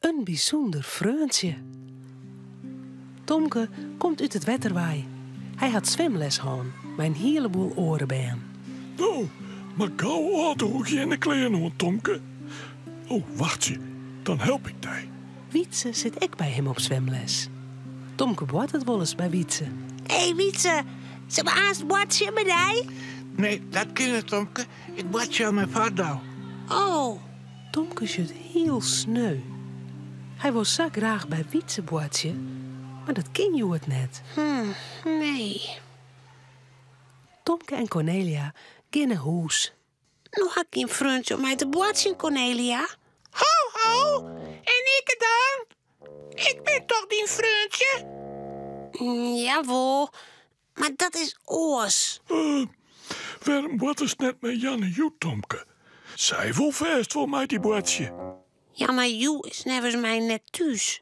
Een bijzonder vreundsje. Tomke komt uit het wetterwaai. Hij had zwemles gehad, met een heleboel oren bij hem. Nou, maar gauw autohoekje in de kleren hoor, Tomke. Oh, wacht je, dan help ik jij. Wietse zit ik bij hem op zwemles. Tomke wordt het wel eens bij Wietse. Hé, Wietse, zullen we aanst watje met hij? Nee, dat kan het, Tomke. Ik word je aan mijn vader. Oh, Tomke zit heel sneu. Hij wil zo graag bij Wietse boertje, maar dat ken je het net. nee. Tomke en Cornelia gaan naar huis. Nu had ik een vriendje om mij te bootsen, Cornelia. Ho, ho. En ik dan? Ik ben toch die vriendje? Jawel, maar dat is oors. Waarom wordt het net met Jan en Joet, Tomke? Zij wil vast voor mij die bootje. Ja, maar jou is nevens mij net thuis.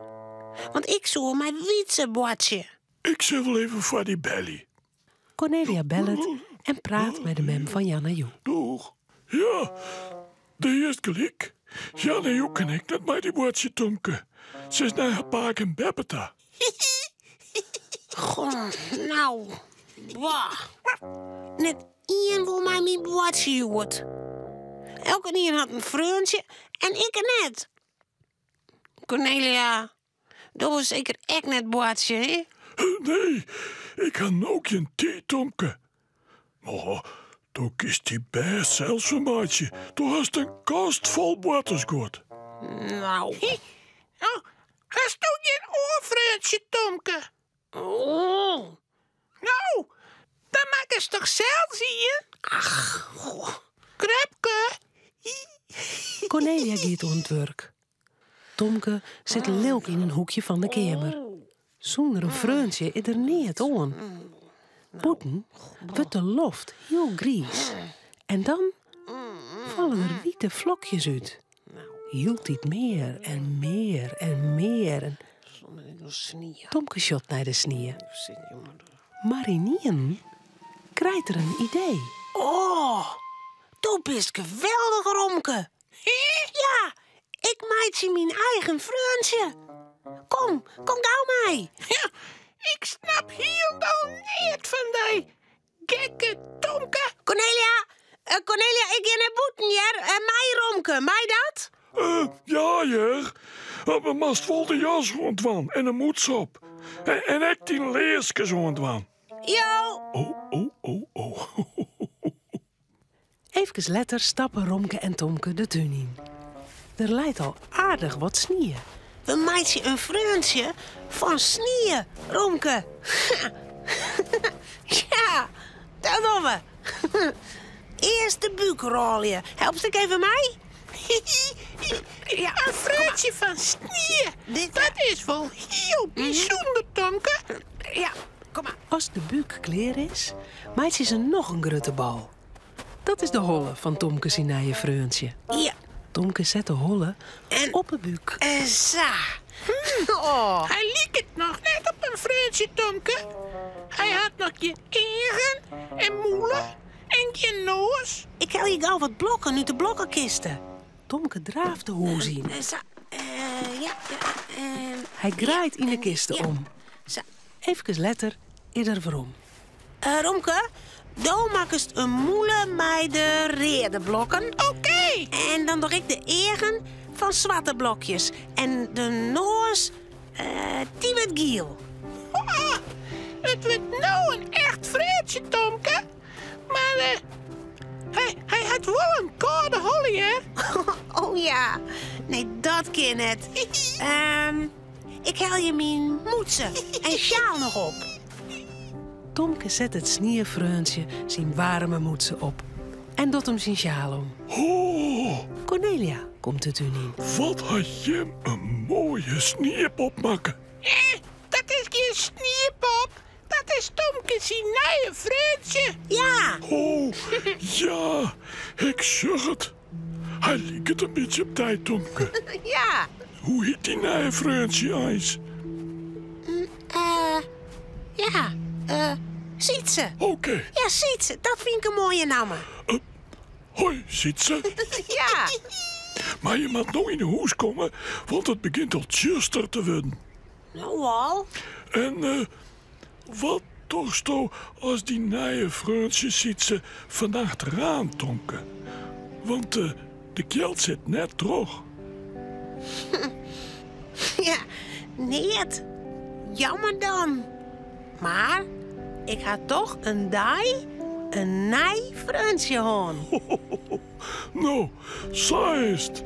Want ik zoek mijn Wietse bootje. Ik zal wel even voor die belly. Cornelia bellet en praat met de mem van Jan en Joe. Doeg. Ja, de eerste gelijk. Jan en Joe kan ik net met die bootje, Tomke. Ze is naar haar paak en Beppeta. Goh, nou. Bah. Net iemand wil mij mijn bootje hoort. Elke iemand had een vriendje en ik er net. Cornelia, dat was zeker echt net bootje, hè? Nee, ik had ook geen thee, Tomke. Maar toen kiest die best zelfs een maatje. Toen hast een kast vol botters gehad. Nou. Oh, hast du geen oorvriendje, Tomke? Oh. Nou, dan maak eens toch zelf, zie je? Ach, goh. Krepke. Cornelia gaat aan het werk. Tomke zit leuk in een hoekje van de kamer. Zonder een vreundje is er niet aan. Boeten wordt de loft heel gries. En dan vallen er witte vlokjes uit. Hield dit meer en meer en meer. En Tomke shot naar de sneeuw. Maar in krijgt er een idee. Oh, du bist geweldig, Romke. Ja, ik maak je mijn eigen vriendje. Kom gauw mee. Ja, ik snap helemaal niet van die gekke Tomke. Cornelia, ik ga naar boeten, ja? Mij, Romke, mij dat? Ja, ja. We moest vol de jas rondwan en een moeds op. En ik die leerskes rondwan. Jo. Oh. Even later stappen Romke en Tomke de tuin in. Er lijkt al aardig wat sneeuw. We maken je een vriendje van sneeuw, Romke. Ja, dat doen we. Eerst de buikrolje. Helpt ik even mij? Ja, een vriendje van sneeuw. Dat is wel heel bijzonder, Tomke. Ja, kom maar. Als de buik klaar is, maakt ze nog een grote bal. Dat is de holle van Tomke zijn nieuwe vreundje. Ja. Tomke zet de holle En- op de buik. Zo. Oh. Hij liep het nog net op een vriendje, Tomke. Hij had nog geen eigen en moelen en geen noos. Ik haal je gauw wat blokken uit de blokkenkisten. Tomke draaft de hoes in. Zo. Hij draait in de kisten om. Zo. Even later is er waarom. Romke, dan maak ik een moele met de redenblokken. Oké. En dan doe ik de eigen van zwarte blokjes. En de noos, die wordt giel. Ah, het wordt nou een echt vriendje, Tomke. Maar hij had wel een koude holly, hè? Oh ja, nee, dat kan het. Ik haal je mijn moetsen en sjaal nog op. Tomke zet het sneeuwvreundje zijn warme moedse op. En doet hem zijn sjaal om. Oh, Cornelia komt de tuin in. wat had je een mooie sneeuwpop maken. Dat is geen sneeuwpop. Dat is Tomke zijn nieuwe vriendje. Ja, Oh, ja, ik zeg het. Hij liep het een beetje op tijd, Tomke. ja. Hoe heet die nieuwe vriendje eens? Sietse. Oké. Ja, Sietse, dat vind ik een mooie naam. Hoi, ziet ze? Ja. Maar je moet nog in huis komen, want het begint al tjuster te worden. Nou al. En wat toch als die nieuwe vriendjes ziet ze vannacht eraan, Tomke? Want de kjeld zit net terug. Ja, niet. Jammer dan. Maar ik ga toch een nij vriendje hoor. Nou, saai is het.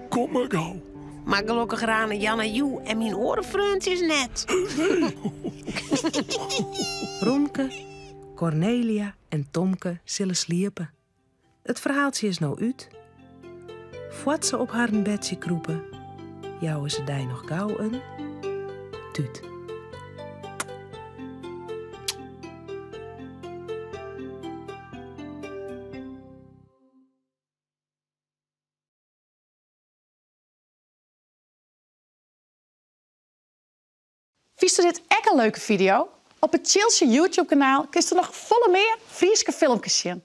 Kom maar gauw. Maar gelukkig ranen Jan en Joe en mijn orenvriendjes net. Romke, Cornelia en Tomke zullen sliepen. Het verhaaltje is nou uit. Voordat ze op haar bedje kroepen, jouwen ze die nog gauw een tuut. Vies je dit echt een leuke video? Op het Chilsje YouTube-kanaal kun je nog volle meer Frieske filmpjes zien.